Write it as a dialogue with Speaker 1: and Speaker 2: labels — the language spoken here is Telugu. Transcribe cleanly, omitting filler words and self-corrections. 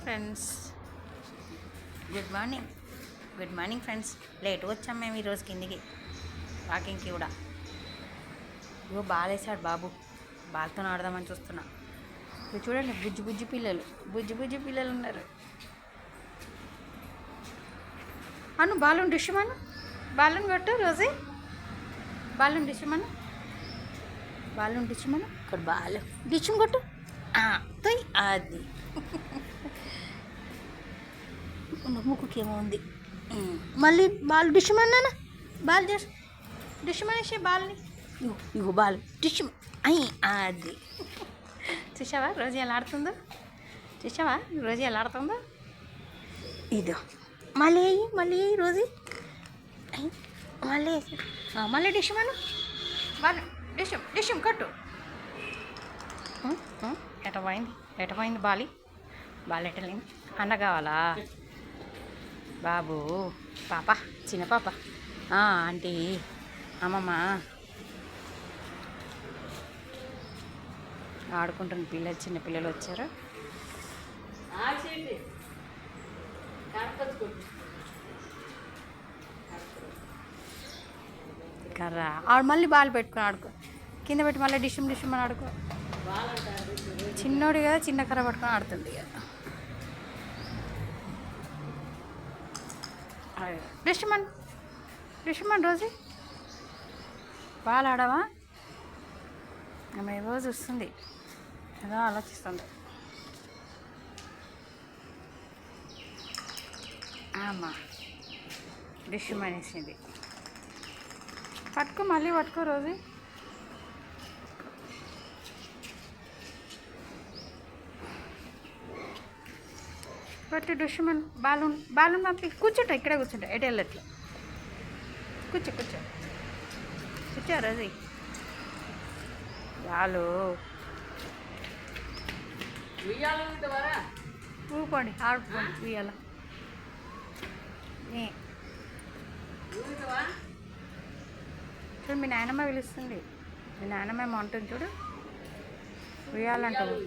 Speaker 1: Friends, good morning. Good morning friends. Late వచ్చాం మేము ఈరోజు కిందికి వాకింగ్కి కూడా. ఇగో బాల్ వేసాడు బాబు, బాల్తో ఆడదామని చూస్తున్నా. ఇప్పుడు చూడండి, బుజ్జి పిల్లలు ఉన్నారు. అను బాలుని డిష్మను, బాలుని కొట్టు రోజే, బాలుని డిష్మను, ఇక్కడ బాలు డిష్మ కొట్టు. తొయ్ అది ముక్కుకేమో ఉంది. మళ్ళీ బాల్ డిష్మన్నానా, బాల్ చేసి డిష్మనేసి బాల్ని, ఇగో బాల్ డిష్మ అయ్యి అది. చూసావా రోజు ఎలా ఆడుతుందో, ఇదో మళ్ళీ రోజు మళ్ళీ డిష్మను, బాల్ డిష్మ కట్టు. ఎట పోయింది బాల్ ఎట్టలేంది. అన్న కావాలా బాబు, పాప, చిన్న పాప, ఆంటీ, అమ్మమ్మ ఆడుకుంటున్న చిన్న పిల్లలు వచ్చారు. కర్ర ఆడు మళ్ళీ బాల్ పెట్టుకొని ఆడుకో, కింద పెట్టి మళ్ళీ డిష్మ్ అని ఆడుకో. చిన్నోడు కదా, చిన్న కర్ర పట్టుకొని ఆడుతుంది కదా. డిష్మన్ రోజు బాల్ ఆడవా? ఆమె ఏవో చూస్తుంది, ఏదో ఆలోచిస్తుంది. అమ్మా డిష్మ్ అనేసింది. మళ్ళీ పట్టుకో రోజు. బట్టి డిష్మన్ బాలూన్ పంపి. కూర్చుంటా, ఇక్కడే కూర్చుంటా, ఎటు వెళ్ళట్లే. కూర్చో రోజు. బాలు ఊపండి, ఆడుకోండి ఉయ్యాల. చూడు, మీ నాయనమ్మ పిలుస్తుంది. మీ నాయనమ్మ ఏమో ఉంటుంది చూడు, ఉయ్యాలంటావు.